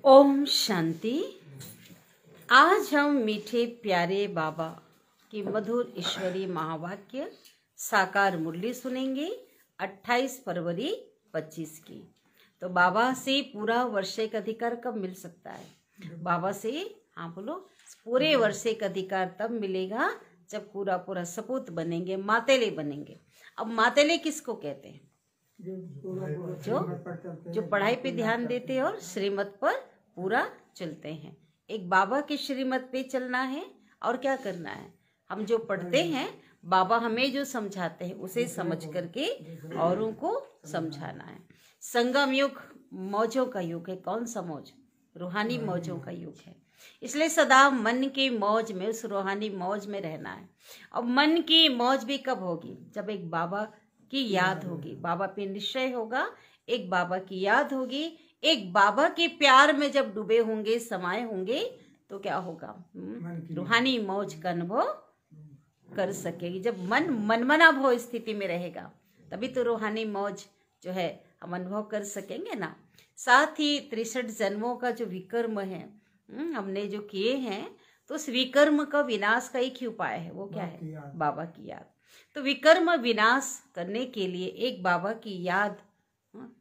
ओम शांति। आज हम मीठे प्यारे बाबा की मधुर ईश्वरी महावाक्य साकार मुरली सुनेंगे 28 फरवरी 25 की। तो बाबा से पूरा वर्षे का अधिकार कब मिल सकता है? बाबा से हाँ बोलो, पूरे वर्षे का अधिकार तब मिलेगा जब पूरा पूरा सपूत बनेंगे, मातेले बनेंगे। अब मातेले किसको कहते हैं? जो पढ़ाई पे ध्यान देते हैं और श्रीमत पर पूरा चलते हैं। एक बाबा की श्रीमत पे चलना है और क्या करना है? हम जो पढ़ते हैं, बाबा हमें जो समझाते हैं उसे समझ करके औरों को समझाना है। संगम युग मौजों का युग है। कौन सा मौज? रूहानी मौजों का युग है। इसलिए सदा मन की मौज में, उस रूहानी मौज में रहना है। और मन की मौज भी कब होगी? जब एक बाबा की याद होगी, बाबा पे निश्चय होगा, एक बाबा की याद होगी, एक बाबा के प्यार में जब डूबे होंगे, समाये होंगे, तो क्या होगा? रूहानी मौज का अनुभव कर सकेगी। जब मन मनमना भाव स्थिति में रहेगा तभी तो रूहानी मौज जो है हम अनुभव कर सकेंगे ना। साथ ही 63 जन्मों का जो विकर्म है हमने जो किए हैं, तो उस विकर्म का विनाश का एक ही उपाय है। वो क्या है? बाबा की याद। तो विकर्म विनाश करने के लिए एक बाबा की याद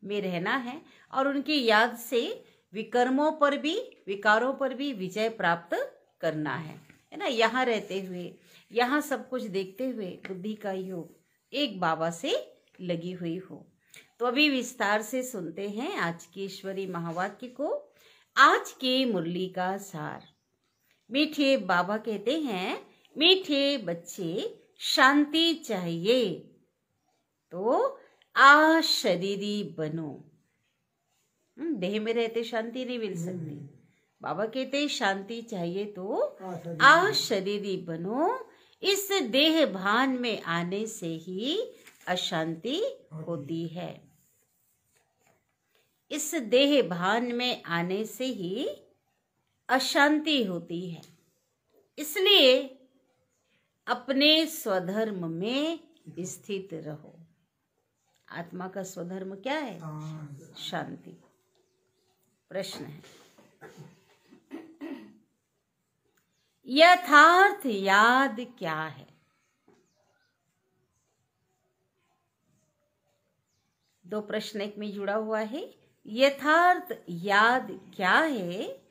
में रहना है और उनकी याद से विकर्मों पर भी, विकारों पर भी विजय प्राप्त करना है ना। यहाँ रहते हुए, यहाँ सब कुछ देखते हुए बुद्धि का योग एक बाबा से लगी हुई हो। तो अभी विस्तार से सुनते हैं आज की ईश्वरी महावाक्य को। आज के मुरली का सार। मीठे बाबा कहते हैं, मीठे बच्चे शांति चाहिए तो आशरीरी बनो। देह में रहते शांति नहीं मिल सकती। बाबा कहते शांति चाहिए तो आशरीरी बनो। इस देह भान में आने से ही अशांति होती है। इस देह भान में आने से ही अशांति होती है। इसलिए अपने स्वधर्म में स्थित रहो। आत्मा का स्वधर्म क्या है? शांति। प्रश्न है, यथार्थ याद क्या है? दो प्रश्न एक में जुड़ा हुआ है। यथार्थ याद क्या है?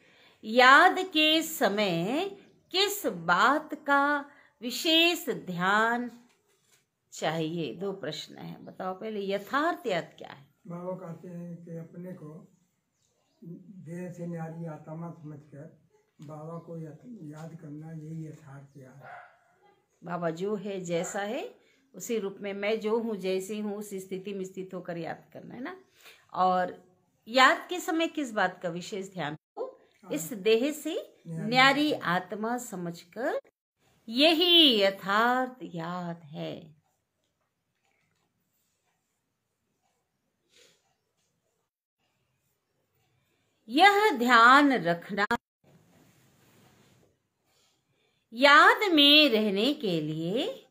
याद के समय किस बात का विशेष ध्यान चाहिए? दो प्रश्न है। बताओ पहले यथार्थ याद क्या है? बाबा कहते हैं कि अपने को देह से न्यारी आत्मा समझकर बाबा को याद करना, यही यथार्थ याद है। बाबा जो है, जैसा है, उसी रूप में मैं जो हूँ, जैसी हूँ, उस स्थिति में स्थित होकर याद करना है ना। और याद के समय किस बात का विशेष ध्यान हो? इस देह से न्यारी आत्मा समझकर, यही यथार्थ याद है। यह ध्यान रखना, याद में रहने के लिए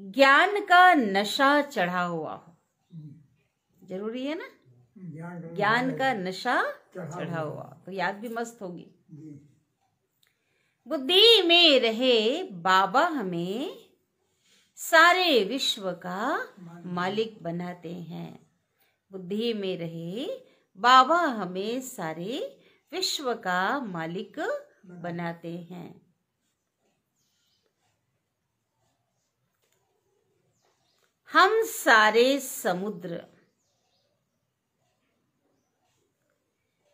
ज्ञान का नशा चढ़ा हुआ हो। जरूरी है ना, ज्ञान का नशा चढ़ा हुआ तो याद भी मस्त होगी। बुद्धि में रहे बाबा हमें सारे विश्व का मालिक बनाते हैं। बुद्धि में रहे बाबा हमें सारे विश्व का मालिक बनाते हैं। हम सारे समुद्र,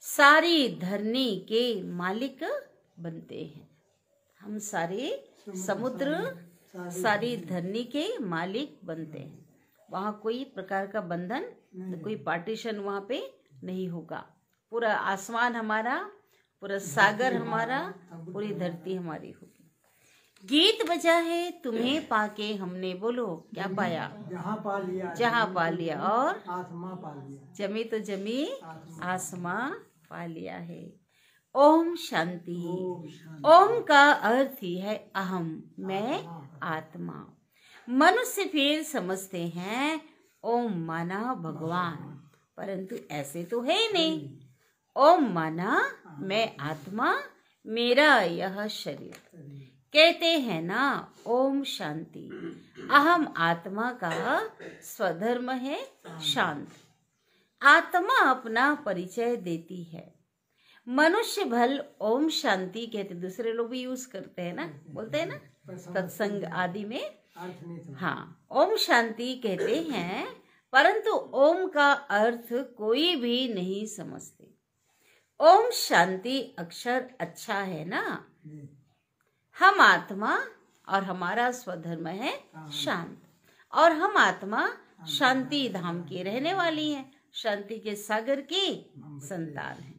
सारी धरनी के मालिक बनते हैं। हम सारे समुद्र, सारी धरनी के मालिक बनते हैं। वहां कोई प्रकार का बंधन, कोई पार्टीशन वहां पे नहीं होगा। पूरा आसमान हमारा, पूरा सागर हमारा, पूरी धरती हमारी होगी। गीत बजा है तुम्हें पाके हमने, बोलो क्या पाया? जहाँ पा लिया, जहाँ पा लिया, और आसमां पा लिया। जमी तो जमी, आसमां पा लिया है। ओम शांति। ओम का अर्थ ही है अहम, मैं आत्मा। मनुष्य फिर समझते हैं ओम माना भगवान, परंतु ऐसे तो है ही नहीं। ओम माना मैं आत्मा, मेरा यह शरीर। कहते हैं ना ओम शांति, अहम आत्मा का स्वधर्म है शांत। आत्मा अपना परिचय देती है। मनुष्य भल ओम शांति कहते, दूसरे लोग भी यूज करते हैं ना, बोलते हैं ना सत्संग आदि में। हाँ, ओम शांति कहते हैं, परंतु ओम का अर्थ कोई भी नहीं समझते। ओम शांति अक्षर अच्छा है ना। हम आत्मा और हमारा स्वधर्म है शांत, और हम आत्मा शांति धाम की रहने वाली हैं, शांति के सागर की संतान है।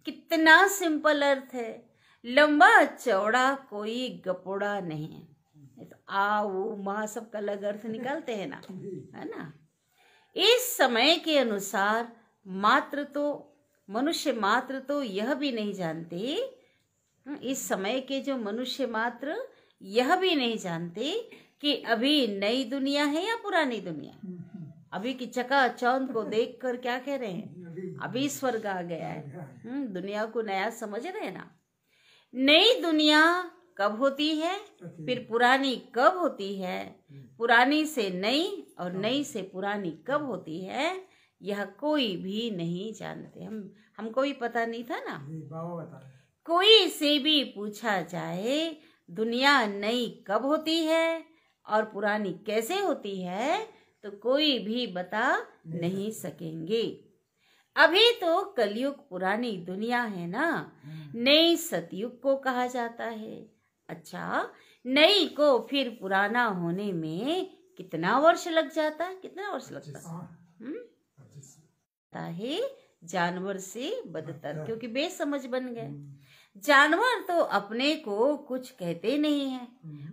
कितना सिंपल अर्थ है, लंबा चौड़ा कोई गपोड़ा नहीं है। तो आ वो माँ सबका अलग अर्थ निकालते हैं ना, है ना। इस समय के अनुसार मनुष्य मात्र तो यह भी नहीं जानते, इस समय के जो मनुष्य मात्र यह भी नहीं जानते कि अभी नई दुनिया है या पुरानी दुनिया है। अभी की चकाचौंध को देखकर क्या कह रहे हैं, अभी स्वर्ग आ गया है। दुनिया को नया समझ रहे हैं ना। नई दुनिया कब होती है, फिर पुरानी कब होती है, पुरानी से नई और नई से पुरानी कब होती है, यह कोई भी नहीं जानते। हमको भी पता नहीं था ना। कोई से भी पूछा जाए दुनिया नई कब होती है और पुरानी कैसे होती है, तो कोई भी बता नहीं सकेंगे। अभी तो कलयुग पुरानी दुनिया है ना, नई सतयुग को कहा जाता है। अच्छा, नई को फिर पुराना होने में कितना वर्ष लग जाता है, कितना वर्ष लगता है जानवर से बदतर, क्योंकि बेसमझ बन गए। जानवर तो अपने को कुछ कहते नहीं है,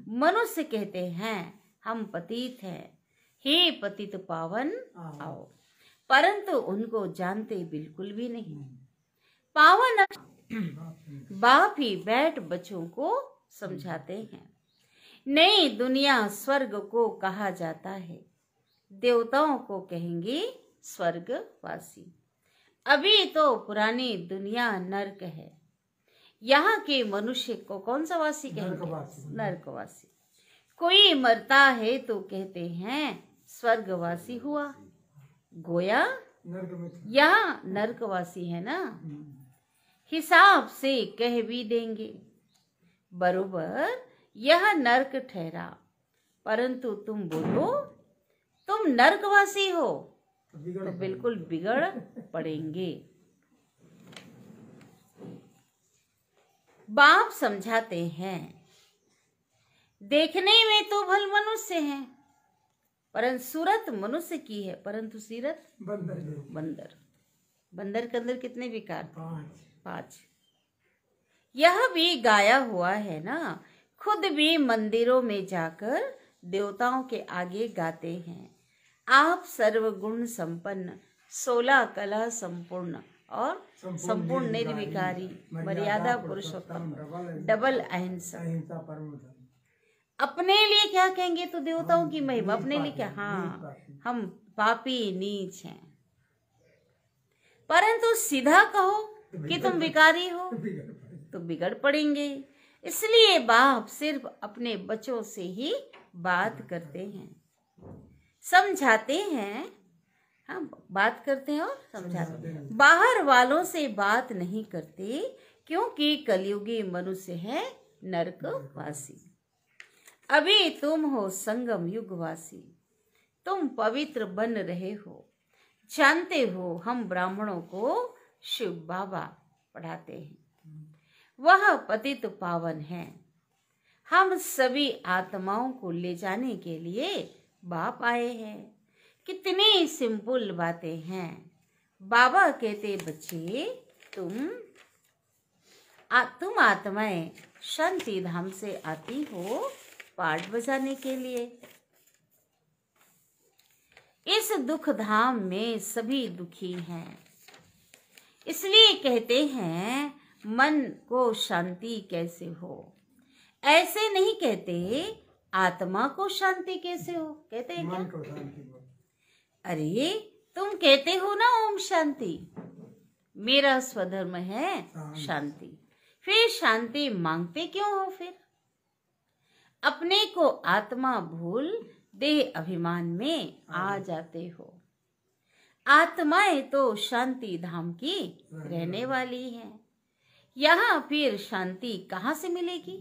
मनुष्य कहते हैं हम पतित हैं, हे पतित पावन आओ, परंतु उनको जानते बिल्कुल भी नहीं। पावन बाप ही बैठ बच्चों को समझाते हैं। नई दुनिया स्वर्ग को कहा जाता है, देवताओं को कहेंगे स्वर्गवासी। अभी तो पुरानी दुनिया नरक है, यहाँ के मनुष्य को कौन सा वासी कहेंगे, नरकवासी। कोई मरता है तो कहते हैं स्वर्गवासी हुआ, गोया यहाँ नरकवासी है ना। हिसाब से कह भी देंगे बरोबर यह नरक ठहरा, परंतु तुम बोलो तुम नरकवासी हो तो बिल्कुल बिगड़ पड़ेंगे। बाप समझाते हैं, देखने में तो भल मनुष्य हैं, परंतु सूरत मनुष्य की है, परंतु सीरत बंदर। बंदर के अंदर कितने विकार, 5। यह भी गाया हुआ है ना, खुद भी मंदिरों में जाकर देवताओं के आगे गाते हैं, आप सर्वगुण संपन्न, 16 कला संपूर्ण और संपूर्ण निर्विकारी, मर्यादा पुरुषोत्तम, डबल अहिंसा। अपने लिए क्या कहेंगे तो देवताओं की महिमा, अपने लिए क्या, हाँ हम पापी नीच हैं, परंतु सीधा कहो कि तुम विकारी हो तो बिगड़ पड़ेंगे। इसलिए बाप सिर्फ अपने बच्चों से ही बात करते हैं, समझाते हैं। हम बात करते हैं और समझाते हैं, बाहर वालों से बात नहीं करते, क्योंकि कलयुगी मनुष्य है नरकवासी। अभी तुम हो संगम युगवासी, तुम पवित्र बन रहे हो, जानते हो हम ब्राह्मणों को शिव बाबा पढ़ाते हैं, वह पतित पावन है। हम सभी आत्माओं को ले जाने के लिए बाप आए हैं। कितनी सिंपल बातें हैं। बाबा कहते बच्चे तुम आत्माएं शांति धाम से आती हो पाठ बजाने के लिए। इस दुख धाम में सभी दुखी हैं, इसलिए कहते हैं मन को शांति कैसे हो। ऐसे नहीं कहते आत्मा को शांति कैसे हो, कहते हैं क्या, अरे तुम कहते हो ना ओम शांति, मेरा स्वधर्म है शांति, फिर शांति मांगते क्यों हो? फिर अपने को आत्मा भूल देह अभिमान में आ जाते हो। आत्माएं तो शांति धाम की रहने वाली हैं, यहाँ फिर शांति कहाँ से मिलेगी?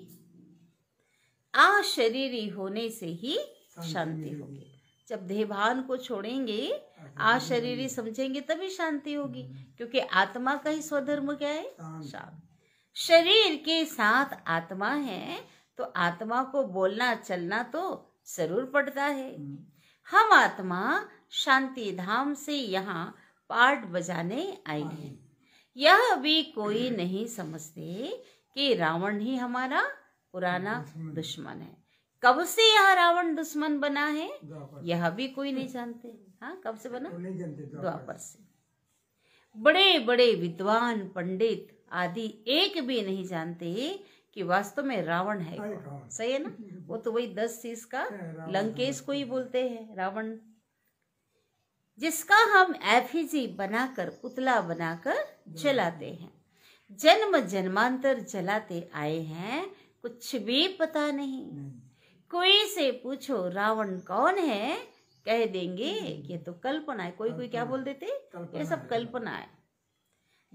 शरीरी होने से ही शांति होगी। जब देहभान को छोड़ेंगे, शरीरी समझेंगे, तभी शांति होगी, क्योंकि आत्मा का ही स्वधर्म क्या है? शांत। शरीर के साथ आत्मा है तो आत्मा को बोलना चलना तो जरूर पड़ता है। हम आत्मा शांति धाम से यहाँ पाठ बजाने आई है। यह भी कोई नहीं समझते कि रावण ही हमारा पुराना दुश्मन है। कब से यह रावण दुश्मन बना है यह भी कोई नहीं जानते। हाँ, कब से बना? द्वापर से। बड़े बड़े विद्वान पंडित आदि एक भी नहीं जानते कि वास्तव में रावण है कौन। सही है ना? वो तो वही 10 शीश का लंकेश को ही बोलते हैं रावण, जिसका हम एफिजी बनाकर पुतला बनाकर जलाते हैं। जन्म जन्मांतर जलाते आए हैं, कुछ भी पता नहीं। कोई से पूछो रावण कौन है, कह देंगे ये तो कल्पना है। कोई क्या बोल देते, ये सब कल्पना है।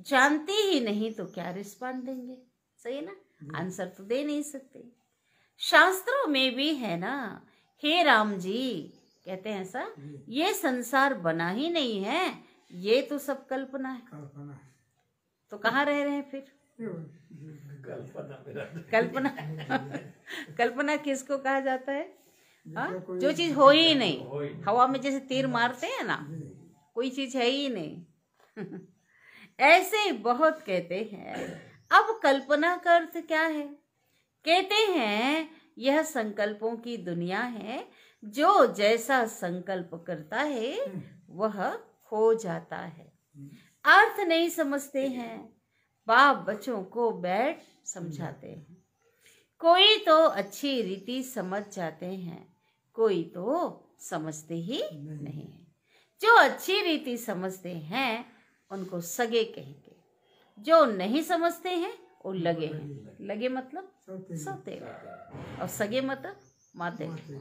जानते ही नहीं तो क्या रिस्पॉन्ड देंगे? सही है ना? आंसर तो दे नहीं सकते। शास्त्रों में भी है ना, हे राम जी कहते हैं ऐसा, ये संसार बना ही नहीं है, ये तो सब कल्पना है। तो कहाँ रह रहे हैं फिर? कल्पना कल्पना किसको कहा जाता है? जो चीज हो ही नहीं। हवा में जैसे तीर मारते हैं ना, कोई चीज है ही नहीं। ऐसे बहुत कहते हैं। अब कल्पना का अर्थ क्या है? कहते हैं यह संकल्पों की दुनिया है, जो जैसा संकल्प करता है वह हो जाता है। अर्थ नहीं समझते हैं। बाप बच्चों को बैठ समझाते हैं। कोई तो अच्छी रीति समझ जाते हैं, कोई तो समझते ही नहीं है। जो अच्छी रीति समझते हैं उनको सगे कहेंगे, जो नहीं समझते हैं वो लगे हैं। लगे मतलब सौतेले, और सगे मतलब मातेले।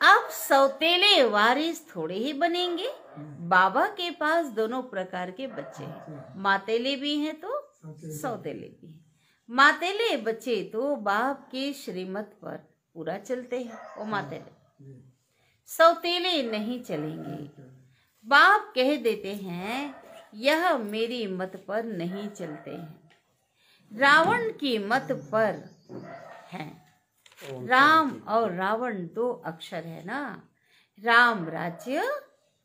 अब सौतेले वारिस थोड़े ही बनेंगे। बाबा के पास दोनों प्रकार के बच्चे हैं, मातेले भी हैं तो सौतेले भी हैं। मातेले बच्चे तो बाप के श्रीमत पर पूरा चलते हैं, वो मातेले। सौतेले नहीं चलेंगे। बाप कह देते हैं यह मेरी मत पर नहीं चलते हैं, रावण की मत पर हैं। राम और रावण 2 अक्षर है ना, राम राज्य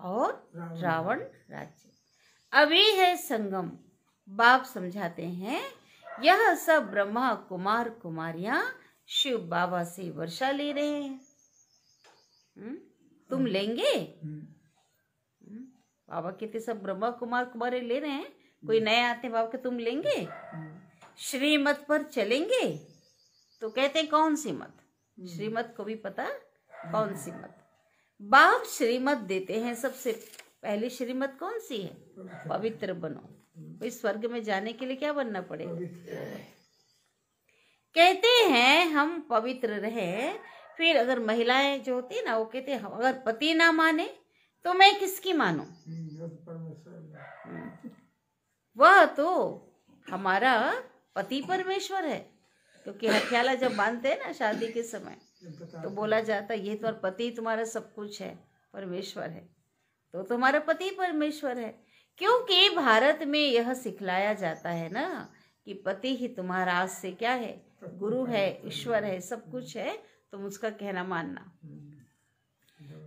और रावण राज्य। अभी है संगम। बाप समझाते हैं यह सब ब्रह्मा कुमार कुमारियां शिव बाबा से वर्षा ले रहे हैं। तुम लेंगे? बाबा कहते सब ब्रह्मा कुमार कुमारी ले रहे हैं, कोई नए आते बाबा के तुम लेंगे? श्रीमत पर चलेंगे? तो कहते कौन सी मत? श्रीमत को भी पता कौन सी मत। बाप श्रीमत देते हैं। सबसे पहली श्रीमत कौन सी है? पवित्र बनो। भाई स्वर्ग में जाने के लिए क्या बनना पड़ेगा? कहते हैं हम पवित्र रहे। फिर अगर महिलाएं जो होती है ना, वो कहते हैं अगर पति ना माने तो मैं किसकी मानूं? वह तो हमारा पति परमेश्वर है, क्योंकि हथियाला जब बांधते हैं ना शादी के समय, तो बोला जाता है ये तो पति तुम्हारा सब कुछ है, परमेश्वर है, तो तुम्हारा पति परमेश्वर है। क्योंकि भारत में यह सिखलाया जाता है ना कि पति ही तुम्हारा आज से क्या है? गुरु है, ईश्वर है, सब कुछ है, तुम उसका कहना मानना।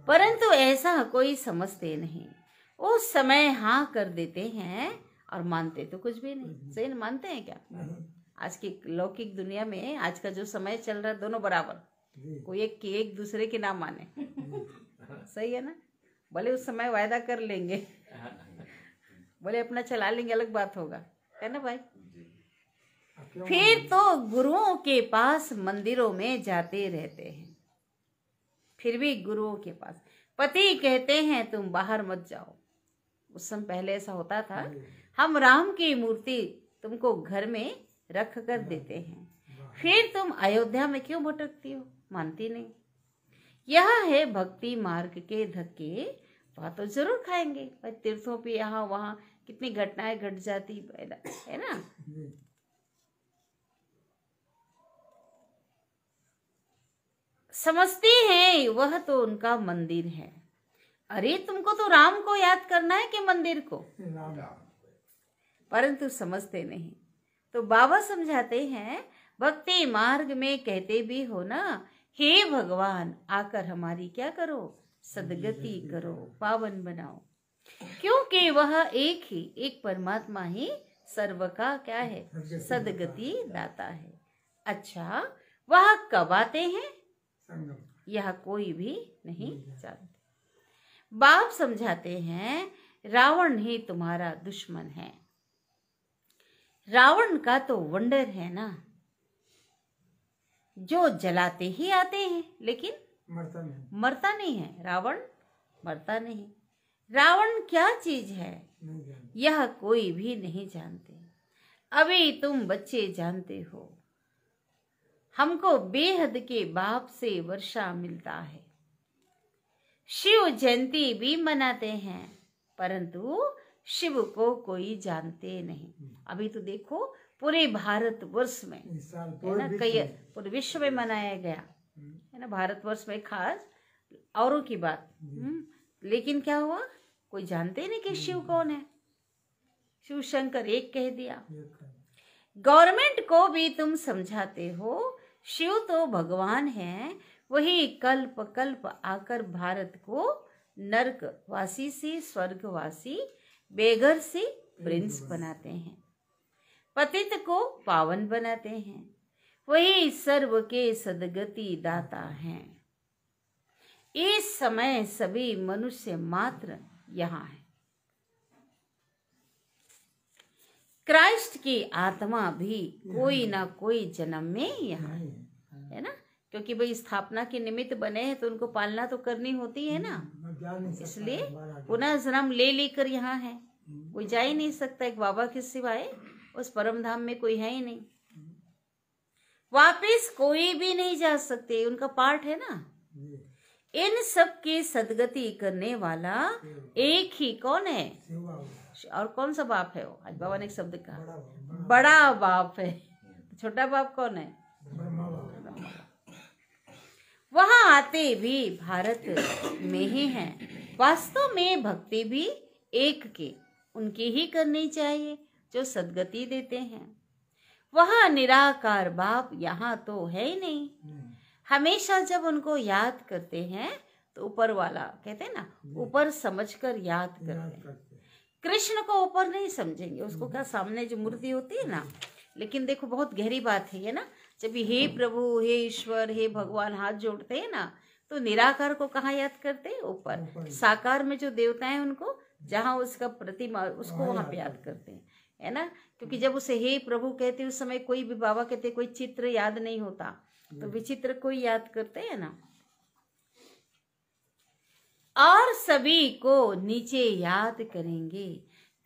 परंतु ऐसा कोई समझते नहीं। उस समय हाँ कर देते हैं और मानते तो कुछ भी नहीं। सही मानते हैं क्या? आज की लौकिक दुनिया में आज का जो समय चल रहा है, दोनों बराबर, कोई एक दूसरे के ना माने। सही है ना? भले उस समय वायदा कर लेंगे, बोले अपना चला लेंगे, अलग बात होगा, है ना भाई? फिर तो गुरुओं के पास मंदिरों में जाते रहते हैं। फिर भी गुरुओं के पास। पति कहते हैं तुम बाहर मत जाओ। उस समय पहले ऐसा होता था, हम राम की मूर्ति तुमको घर में रख कर देते हैं, फिर तुम अयोध्या में क्यों भटकती हो? मानती नहीं। यह है भक्ति मार्ग के धक्के, वहां तो जरूर खाएंगे भाई। तीर्थों पे यहाँ वहां कितनी घटनाएं घट जाती है ना। समझती हैं वह तो उनका मंदिर है। अरे तुमको तो राम को याद करना है कि मंदिर को? परंतु समझते नहीं। तो बाबा समझाते हैं, भक्ति मार्ग में कहते भी हो ना, हे भगवान आकर हमारी क्या करो, सदगति करो, पावन बनाओ। क्योंकि वह एक परमात्मा ही सर्व का क्या है, सदगति दाता है। अच्छा, वह कब आते हैं यह कोई भी नहीं जानते। बाप समझाते हैं, रावण ही तुम्हारा दुश्मन है। रावण का तो वंडर है ना, जो जलाते ही आते हैं लेकिन मरता नहीं है। रावण मरता नहीं। रावण क्या चीज है यह कोई भी नहीं जानते। अभी तुम बच्चे जानते हो। हमको बेहद के बाप से वर्षा मिलता है। शिव जयंती भी मनाते हैं, परंतु शिव को कोई जानते नहीं। अभी तो देखो पूरे भारत वर्ष में है ना, कई पूरे विश्व में मनाया गया है ना, भारतवर्ष में खास औरों की बात। लेकिन क्या हुआ, कोई जानते नहीं कि शिव कौन है। शिव शंकर एक कह दिया। गवर्नमेंट को भी तुम समझाते हो, शिव तो भगवान है, वही कल्प कल्प आकर भारत को नरकवासी से स्वर्गवासी, बेघर से प्रिंस बनाते हैं, पतित को पावन बनाते हैं। वही सर्व के सदगति दाता हैं। इस समय सभी मनुष्य मात्र यहाँ है। क्राइस्ट की आत्मा भी कोई ना कोई जन्म में यहाँ है ना, क्योंकि भाई स्थापना के निमित्त बने हैं तो उनको पालना तो करनी होती है ना, इसलिए पुनः जन्म ले लेकर यहाँ है। कोई जा ही नहीं सकता, एक बाबा के सिवाय उस परम धाम में कोई है ही नहीं। वापिस कोई भी नहीं जा सकते, उनका पार्ट है ना। इन सब की सदगति करने वाला एक ही कौन है, और कौन सा बाप है वो? आज बाबा ने एक शब्द कहा, बड़ा बाप है। छोटा बाप कौन है? वहां आते भी भारत में ही हैं। वास्तव में भक्ति भी एक के उनकी ही करनी चाहिए जो सदगति देते हैं। वहां निराकार बाप यहाँ तो है ही नहीं। हमेशा जब उनको याद करते हैं तो ऊपर वाला कहते हैं ना, ऊपर समझकर याद करते हैं। कृष्ण को ऊपर नहीं समझेंगे, उसको क्या सामने जो मूर्ति होती है ना। लेकिन देखो बहुत गहरी बात है ये ना, जब हे प्रभु, हे ईश्वर, हे भगवान हाथ जोड़ते हैं ना, तो निराकार को कहाँ याद करते हैं? ऊपर। साकार में जो देवता है उनको जहाँ उसका प्रतिमा, उसको वहां पे याद करते हैं, है ना। क्योंकि जब उसे हे प्रभु कहते उस समय कोई भी बाबा कहते कोई चित्र याद नहीं होता, तो विचित्र कोई याद करते हैं ना। और सभी को नीचे याद करेंगे,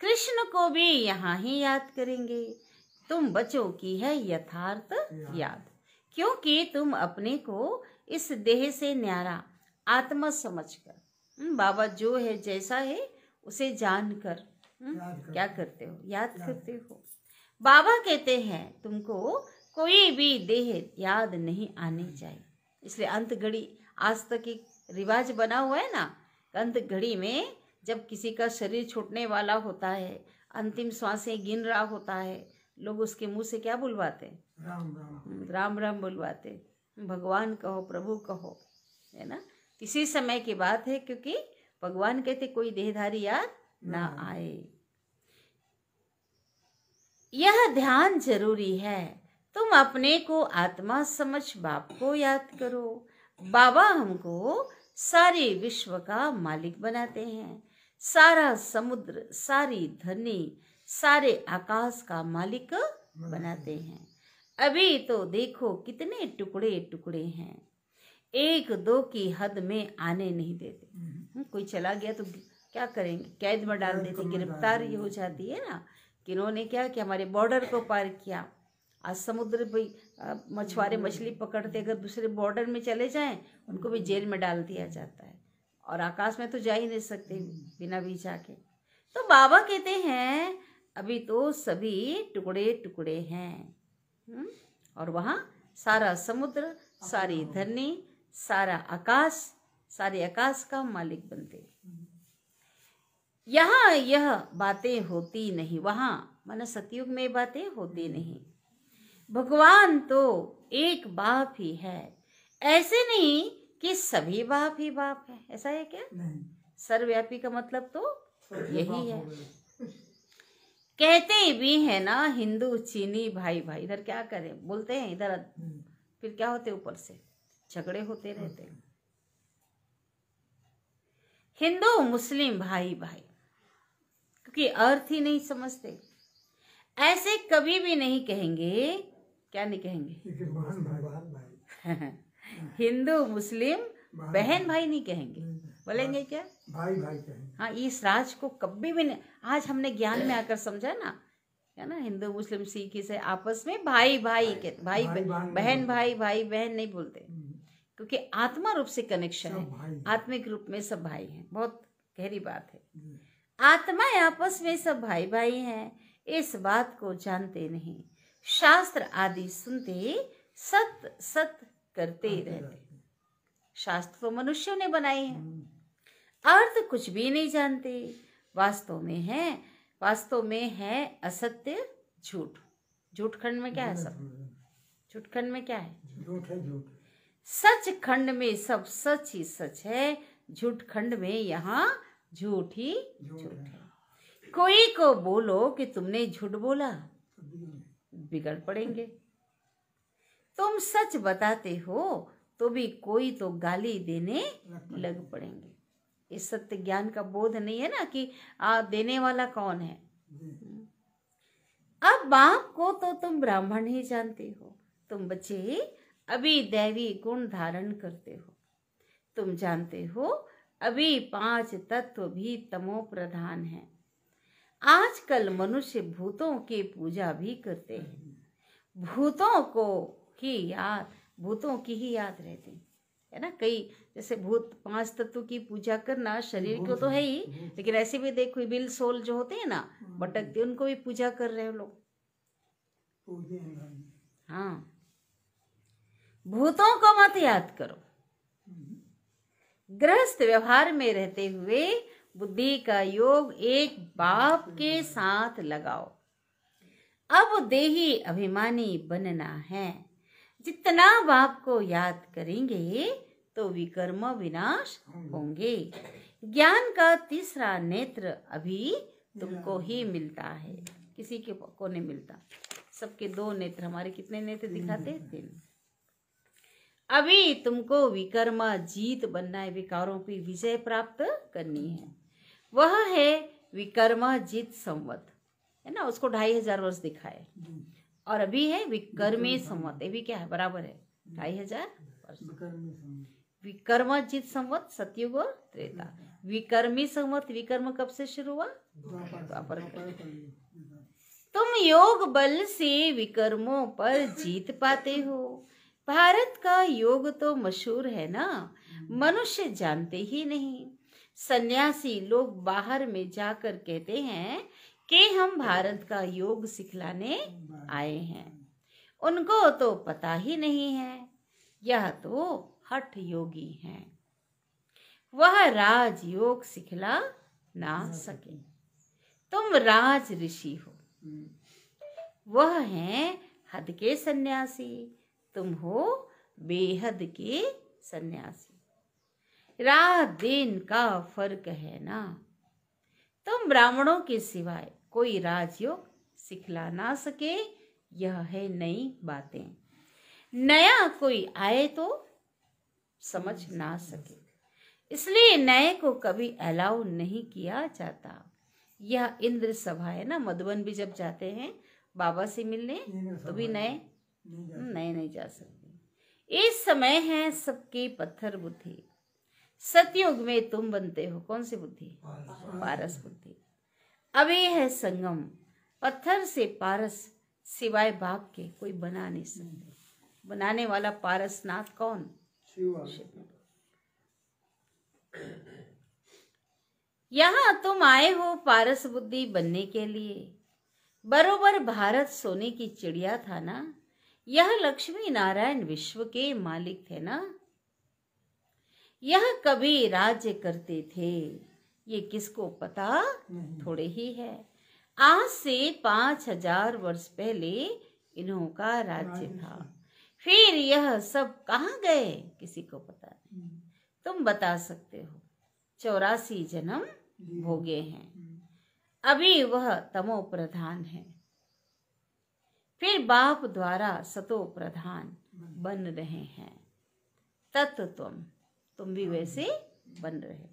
कृष्ण को भी यहाँ ही याद करेंगे। तुम बच्चों की है यथार्थ याद, क्योंकि तुम अपने को इस देह से न्यारा आत्मा समझकर, बाबा जो है जैसा है उसे जानकर क्या करते हो? याद करते हो। बाबा कहते हैं तुमको कोई भी देह याद नहीं आनी चाहिए। इसलिए अंत घड़ी, आज तक एक रिवाज बना हुआ है ना, अंत घड़ी में जब किसी का शरीर छूटने वाला होता है, अंतिम श्वासें गिन रहा होता है, लोग उसके मुंह से क्या बुलवाते? राम राम, राम राम बुलवाते। भगवान कहो, प्रभु कहो, है ना। इसी समय की बात है, क्योंकि भगवान कहते कोई देहधारी याद ना आए। यह ध्यान जरूरी है। तुम अपने को आत्मा समझ बाप को याद करो। बाबा हमको सारे विश्व का मालिक बनाते हैं। सारा समुद्र, सारी धरनी, सारे आकाश का मालिक बनाते हैं। अभी तो देखो कितने टुकड़े टुकड़े हैं। एक दो की हद में आने नहीं देते। कोई चला गया तो क्या करेंगे, कैद में डाल देते, गिरफ्तार ही हो जाती है ना। कि इन्होंने क्या कि हमारे बॉर्डर को पार किया। आज समुद्र भाई मछुआरे मछली पकड़ते, अगर दूसरे बॉर्डर में चले जाएं उनको भी जेल में डाल दिया जाता है, और आकाश में तो जा ही नहीं सकते बिना वीजा के। तो बाबा कहते हैं अभी तो सभी टुकड़े टुकड़े हैं, और वहाँ सारा समुद्र, सारी धरनी, सारा आकाश, सारे आकाश का मालिक बनते। यहाँ यह बातें होती नहीं, वहाँ माना सतयुग में बातें होती नहीं। भगवान तो एक बाप ही है, ऐसे नहीं कि सभी बाप ही बाप है, ऐसा है क्या? नहीं, सर्वव्यापी का मतलब तो यही है। कहते भी है ना हिंदू चीनी भाई भाई, इधर क्या करें, बोलते हैं इधर, फिर क्या होते ऊपर से झगड़े होते रहते। हिंदू मुस्लिम भाई भाई, क्योंकि अर्थ ही नहीं समझते। ऐसे कभी भी नहीं कहेंगे, क्या नहीं कहेंगे? बहन भाई हिंदू मुस्लिम बहन भाई नहीं कहेंगे, बोलेंगे क्या? भाई भाई कहेंगे। हाँ, इस राज को कभी भी नहीं, आज हमने ज्ञान में आकर समझा ना, है ना। हिंदू मुस्लिम सिख ईसाई आपस में भाई भाई के, भाई बहन भाई, भाई बहन नहीं बोलते, क्योंकि आत्मा रूप से कनेक्शन है, आत्मिक रूप में सब भाई हैं। बहुत गहरी बात है। आत्मा आपस में सब भाई भाई हैं, इस बात को जानते नहीं। शास्त्र आदि सुनते सत सत करते रहते। शास्त्र तो मनुष्यों ने बनाए हैं, अर्थ कुछ भी नहीं जानते। वास्तव में है असत्य झूठ। झूठ खंड में क्या है? सब झूठ खंड में क्या है? झूठ है झूठ। सच खंड में सब सच ही सच है, झूठ खंड में यहाँ झूठ ही झूठ है। कोई को बोलो कि तुमने झूठ बोला, बिगड़ पड़ेंगे। तुम सच बताते हो तो भी कोई तो गाली देने लग पड़ेंगे। इस सत्य ज्ञान का बोध नहीं है ना कि देने वाला कौन है। अब बाप को तो तुम ब्राह्मण ही जानते हो, तुम बच्चे अभी दैवी गुण धारण करते हो। तुम जानते हो अभी 5 तत्व भी तमो प्रधान है। आजकल मनुष्य भूतों की पूजा भी करते हैं, भूतों की ही याद रहती है ना। कई जैसे भूत 5 तत्व की पूजा करना शरीर को तो है ही, लेकिन ऐसे भी देखो बिल सोल जो होते हैं ना भटकते, उनको भी पूजा कर रहे हो लोग। हाँ, भूतों को मत याद करो। गृहस्थ व्यवहार में रहते हुए बुद्धि का योग एक बाप के साथ लगाओ। अब देही अभिमानी बनना है। जितना बाप को याद करेंगे तो विकर्म विनाश होंगे। ज्ञान का तीसरा नेत्र अभी तुमको ही मिलता है, किसी के को नहीं मिलता। सबके 2 नेत्र, हमारे कितने नेत्र दिखाते हैं? 3। अभी तुमको विकर्मा जीत बनना है, विकारों की विजय प्राप्त करनी है। वह है विकर्मा जीत संवत, है ना। उसको 2500 वर्ष दिखाए, और अभी है विकर्मी संवत। ये भी क्या है? बराबर है 2500 वर्ष। विकर्मा जीत संवत सतयुग और त्रेता। विकर्मी संवत, विकर्म कब से शुरू हुआ? द्वापर। तुम योग बल से विकर्मों पर जीत पाते हो। भारत का योग तो मशहूर है ना, मनुष्य जानते ही नहीं। सन्यासी लोग बाहर में जाकर कहते हैं कि हम भारत का योग सिखलाने आए हैं। उनको तो पता ही नहीं है, यह तो हठ योगी हैं। वह राज योग सिखला ना सके। तुम राज ऋषि हो, वह हैं हद के सन्यासी। तुम हो बेहद के सन्यासी। रात दिन का फर्क है ना। तुम ब्राह्मणों के सिवाय कोई राजयोग सिखला ना सके, यह है नई बातें। नया कोई आए तो समझ ना सके, इसलिए नए को कभी अलाउ नहीं किया जाता। यह इंद्र सभा है ना। मधुबन भी जब जाते हैं बाबा से मिलने तो भी नए नहीं जा सकते। इस समय है सबकी पत्थर बुद्धि, सतयुग में तुम बनते हो कौन सी बुद्धि? पारस बुद्धि। अभी है संगम, पत्थर से पारस सिवाय बाप के कोई बना नहीं सकते। बनाने वाला पारसनाथ कौन? शिव। यहाँ तुम आए हो पारस बुद्धि बनने के लिए। बरोबर भारत सोने की चिड़िया था ना, यह लक्ष्मी नारायण विश्व के मालिक थे ना। यह कभी राज्य करते थे, ये किसको पता? थोड़े ही है। आज से 5000 वर्ष पहले इन्हों का राज्य था। फिर यह सब कहाँ गए किसी को पता नहीं। तुम बता सकते हो 84 जन्म भोगे हैं, अभी वह तमो प्रधान है, फिर बाप द्वारा सतो प्रधान बन रहे हैं। तत्व तुम भी वैसे बन रहे।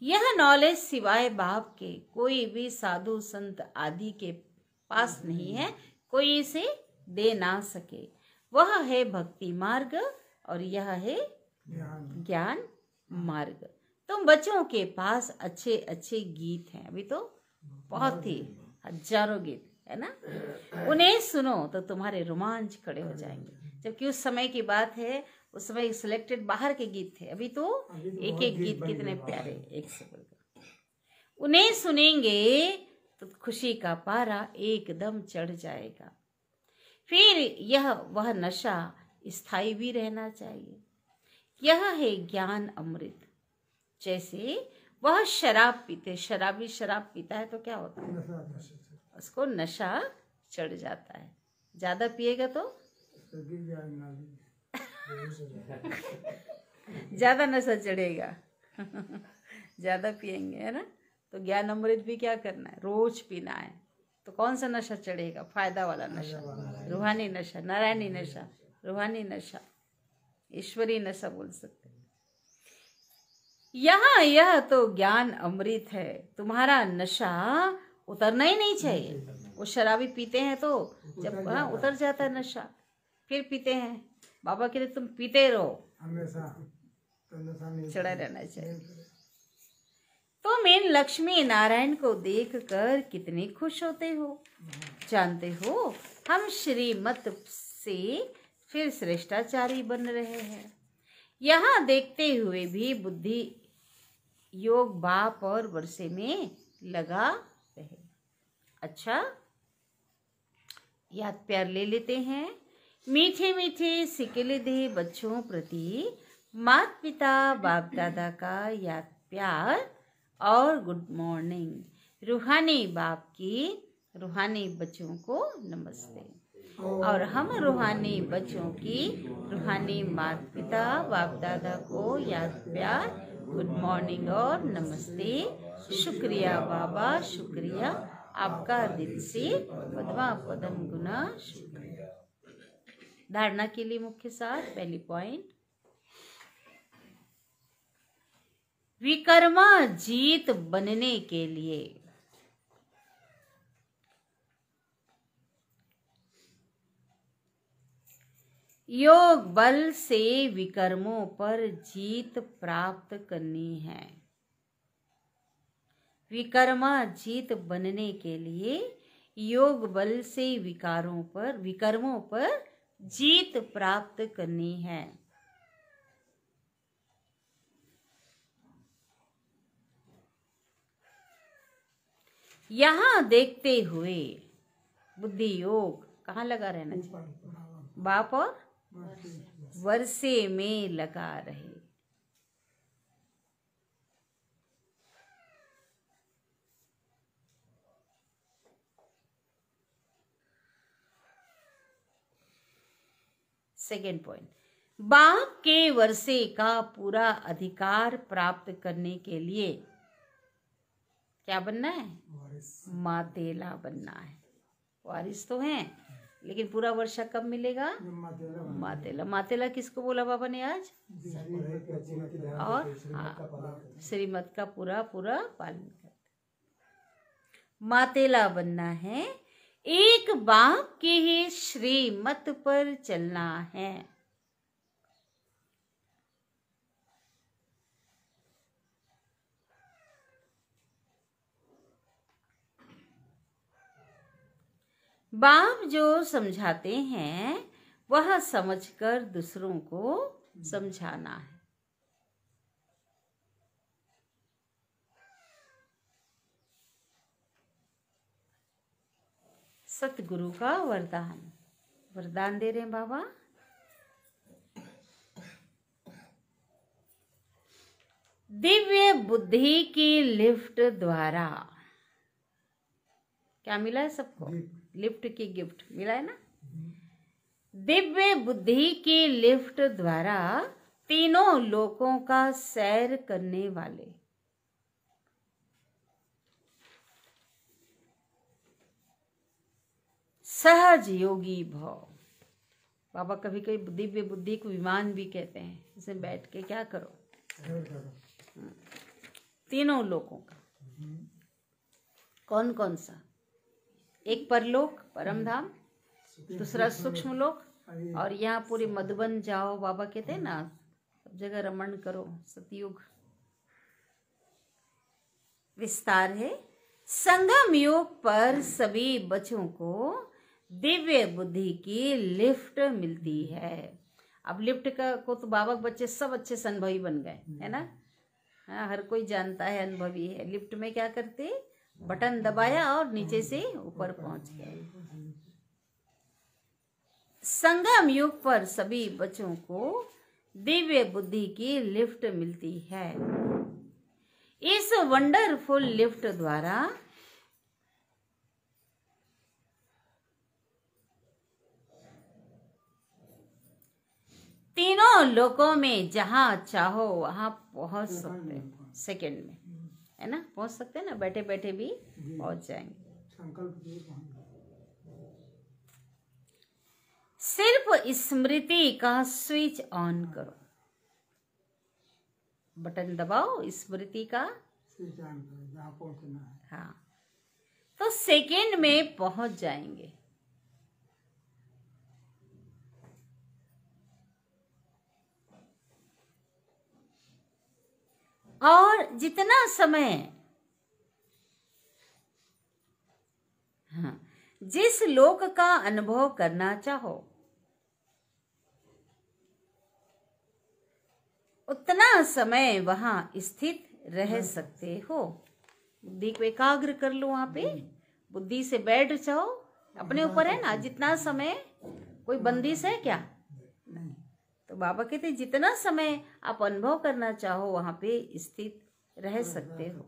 यह नॉलेज सिवाय बाप के कोई भी साधु संत आदि के पास नहीं है, कोई इसे दे ना सके। वह है भक्ति मार्ग और यह है ज्ञान मार्ग। तुम बच्चों के पास अच्छे अच्छे गीत हैं, अभी तो बहुत ही हजारों गीत है ना, उन्हें सुनो तो तुम्हारे रोमांच खड़े हो जाएंगे। जबकि उस समय की बात है, उस समय सिलेक्टेड बाहर के गीत थे, अभी तो एक एक गीत कितने प्यारे एक से बढ़कर। उन्हें सुनेंगे तो खुशी का पारा एकदम चढ़ जाएगा। फिर यह वह नशा स्थायी भी रहना चाहिए। यह है ज्ञान अमृत। जैसे वह शराब पीते, शराबी शराब पीता है तो क्या होता है? उसको नशा चढ़ जाता है। ज्यादा पिएगा तो ज्यादा नशा चढ़ेगा। ज्यादा पिएंगे है ना, तो ज्ञान अमृत भी क्या करना है? रोज पीना है। तो कौन सा नशा चढ़ेगा? फायदा वाला नशा, रूहानी नशा, नारायणी नशा, रूहानी नशा, ईश्वरी नशा बोल सकते हैं। यहाँ यह तो ज्ञान अमृत है। तुम्हारा नशा उतरना ही नहीं चाहिए। वो शराबी पीते हैं तो जब उतर जाता है नशा, फिर पीते हैं। बाबा के लिए तुम पीते रहो, हमेशा चढ़ा रहना चाहिए। तुम इन लक्ष्मी नारायण को देखकर कितने खुश होते हो। जानते हो हम श्रीमत से फिर श्रेष्ठाचारी बन रहे हैं। यहाँ देखते हुए भी बुद्धि योग बाप और वर्षे में लगा रहे। अच्छा, याद प्यार ले लेते हैं। मीठे मीठे सिकले दे बच्चों प्रति माता पिता बाप दादा का याद प्यार और गुड मॉर्निंग। रूहानी बाप की रूहानी बच्चों को नमस्ते। और हम रूहानी बच्चों की रूहानी माता पिता बाप दादा को याद प्यार, गुड मॉर्निंग और नमस्ते। शुक्रिया बाबा, शुक्रिया आपका दिल से पद्मा पदम गुना शुक्रिया। धारणा के लिए मुख्य सार, पहली पॉइंट, विकर्मा जीत बनने के लिए योग बल से विकर्मों पर जीत प्राप्त करनी है। विकर्मा जीत बनने के लिए योग बल से विकर्मों पर जीत प्राप्त करनी है। यहाँ देखते हुए बुद्धि योग कहाँ लगा रहना चाहिए? बाप और वर्षे में लगा रहे। सेकेंड पॉइंट, बाप के वर्षे का पूरा अधिकार प्राप्त करने के लिए क्या बनना है? मातेला बनना है। वारिस तो हैं, लेकिन पूरा वर्षा कब मिलेगा? मातेला। मातेला किसको बोला बाबा ने आज? और श्रीमत का पूरा पूरा पालन करते। मातेला बनना है, एक बाप के ही श्रीमत पर चलना है। बाप जो समझाते हैं वह समझकर दूसरों को समझाना है। सतगुरु का वरदान दे रहे हैं बाबा। दिव्य बुद्धि की लिफ्ट द्वारा, क्या मिला है सबको? लिफ्ट की गिफ्ट मिला है ना। दिव्य बुद्धि की लिफ्ट द्वारा तीनों लोकों का सैर करने वाले सहज योगी भव। बाबा कभी कभी दिव्य बुद्धि को विमान भी कहते हैं। इसमें बैठ के क्या करो? तीनों लोकों का। कौन कौन सा? एक परलोक परम धाम, दूसरा सूक्ष्म लोक, और यहाँ पूरे मधुबन जाओ। बाबा कहते हैं ना, सब जगह रमण करो। सतयुग विस्तार है। संगम युग पर सभी बच्चों को दिव्य बुद्धि की लिफ्ट मिलती है। अब लिफ्ट को तो बाबा के बच्चे सब अच्छे से अनुभवी बन गए, है ना। हाँ, हर कोई जानता है, अनुभवी है। लिफ्ट में क्या करते? बटन दबाया और नीचे से ऊपर पहुंच गए। संगम युग पर सभी बच्चों को दिव्य बुद्धि की लिफ्ट मिलती है। इस वंडरफुल लिफ्ट द्वारा तीनों लोकों में जहां चाहो वहां पहुंच सकते हैं। सेकंड में, है ना, पहुंच सकते हैं ना। बैठे बैठे भी पहुंच जाएंगे। सिर्फ स्मृति का स्विच ऑन करो। बटन दबाओ, स्मृति का स्विच ऑन करो, जहाँ पहुंचना है। हाँ, तो सेकंड में पहुंच जाएंगे। और जितना समय, हाँ, जिस लोक का अनुभव करना चाहो उतना समय वहां स्थित रह सकते हो। बुद्धि को एकाग्र कर लो। वहां पे बुद्धि से बैठ जाओ। अपने ऊपर है ना, जितना समय। कोई बंदिश है क्या? नहीं। तो बाबा कहते जितना समय आप अनुभव करना चाहो वहां पे स्थित रह सकते हो।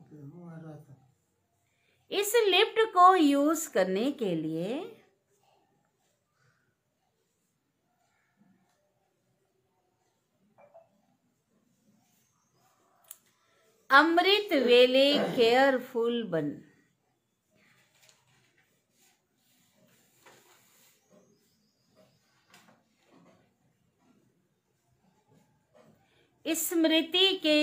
इस लिफ्ट को यूज करने के लिए अमृत वेले केयरफुल बन। स्मृति के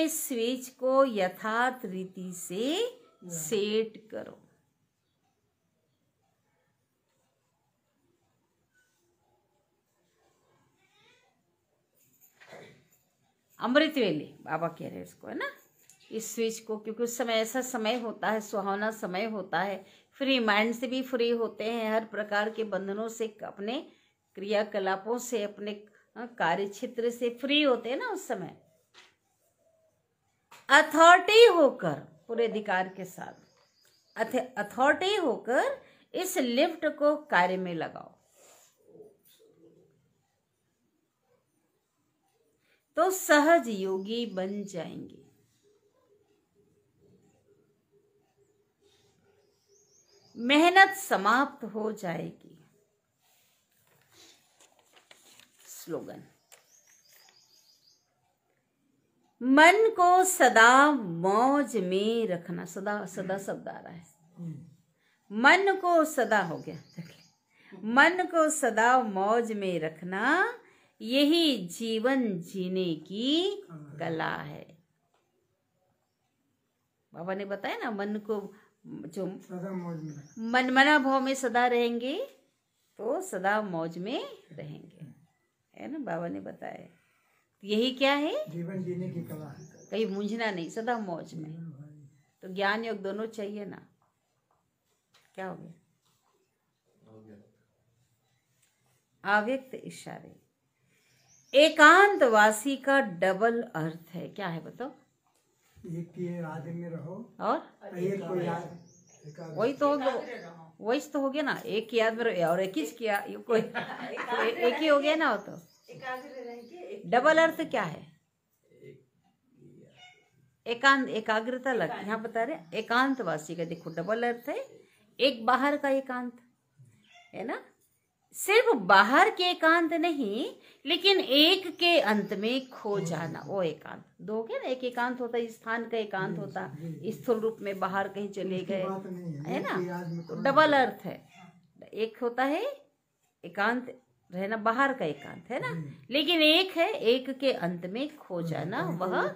स्विच को यथार्थ रीति से सेट करो। अमृत वेले बाबा कह रहे हैं इसको, है ना, इस स्विच को। क्योंकि उस समय ऐसा समय होता है, सुहावना समय होता है। फ्री माइंड से भी फ्री होते हैं, हर प्रकार के बंधनों से, अपने क्रियाकलापों से, अपने कार्य क्षेत्र से फ्री होते हैं ना उस समय। अथॉरिटी होकर, पूरे अधिकार के साथ अथॉरिटी होकर इस लिफ्ट को कार्य में लगाओ, तो सहज योगी बन जाएंगे। मेहनत समाप्त हो जाएगी। स्लोगन, मन को सदा मौज में रखना। सदा सदा शब्द आ रहा है। मन को सदा, हो गया, मन को सदा मौज में रखना, यही जीवन जीने की कला है। बाबा ने बताया ना, मन को जो सदा मौज में, मनमना भाव में सदा रहेंगे तो सदा मौज में रहेंगे। है ना, बाबा ने बताया। यही क्या है, जीवन जीने की कला है। कहीं मूंझना नहीं, सदा मौज में। तो ज्ञान योग दोनों चाहिए ना। क्या हो गया, अव्यक्त इशारे। एकांतवासी का डबल अर्थ है, क्या है बताओ? एक की याद में रहो और एक को याद, वही तो हो गया, वही तो हो गया ना, एक की याद में रहो और एक ही किया, ये कोई एक ही हो गया ना। वो तो डबल अर्थ क्या है? एकांत, एकाग्रता लग, यहाँ बता रहे एकांतवासी का। देखो डबल अर्थ है, एक बाहर का एकांत है ना, सिर्फ बाहर के एकांत नहीं, लेकिन एक के अंत में खो जाना, वो एकांत। दो हो गया ना, एक एकांत होता है स्थान का एकांत होता, स्थूल रूप में बाहर कहीं चले गए, है ना, तो डबल अर्थ है। एक होता है एकांत रहना, बाहर का एकांत है ना, लेकिन एक है एक के अंत में खो जाना, वह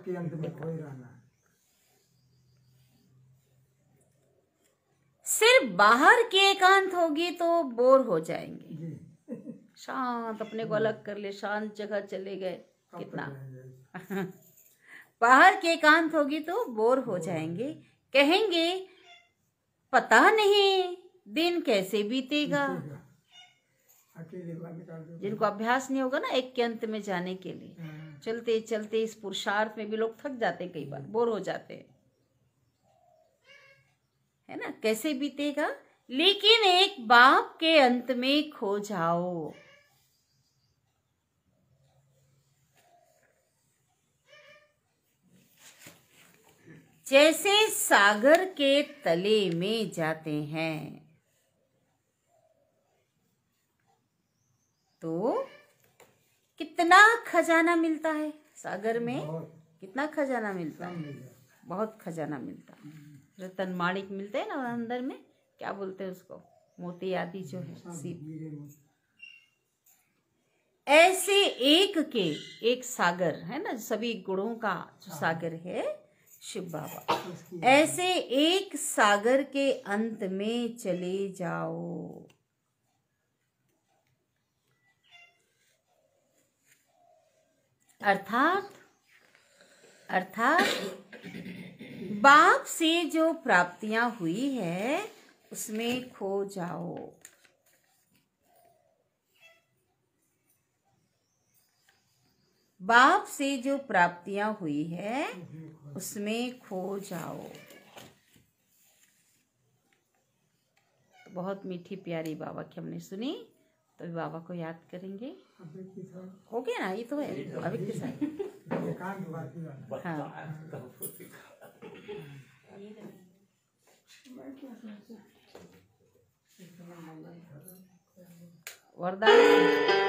सिर्फ बाहर के एकांत होगी तो बोर हो जाएंगे। शांत, अपने को अलग कर ले, शांत जगह चले गए, कितना बाहर के एकांत होगी तो बोर हो जाएंगे, कहेंगे पता नहीं दिन कैसे बीतेगा। जिनको अभ्यास नहीं होगा ना एक के अंत में जाने के लिए, चलते चलते इस पुरुषार्थ में भी लोग थक जाते, कई बार बोर हो जाते हैं, है ना, कैसे बीतेगा। लेकिन एक बाप के अंत में खो जाओ, जैसे सागर के तले में जाते हैं तो कितना खजाना मिलता है सागर में, कितना खजाना मिलता है, बहुत खजाना मिलता है। रतन माणिक मिलते हैं ना अंदर में, क्या बोलते हैं उसको, मोती आदि जो है सीप। ऐसे एक के एक सागर है ना, सभी गुणों का जो सागर है शिव बाबा, ऐसे एक सागर के अंत में चले जाओ। अर्थात बाप से जो प्राप्तियां हुई है उसमें खो जाओ। बाप से जो प्राप्तियां हुई है उसमें खो जाओ। तो बहुत मीठी प्यारी बाबा की हमने सुनी, तो बाबा को याद करेंगे। हो गया ना, ये तो है अभी के साथ। हाँ, वरदान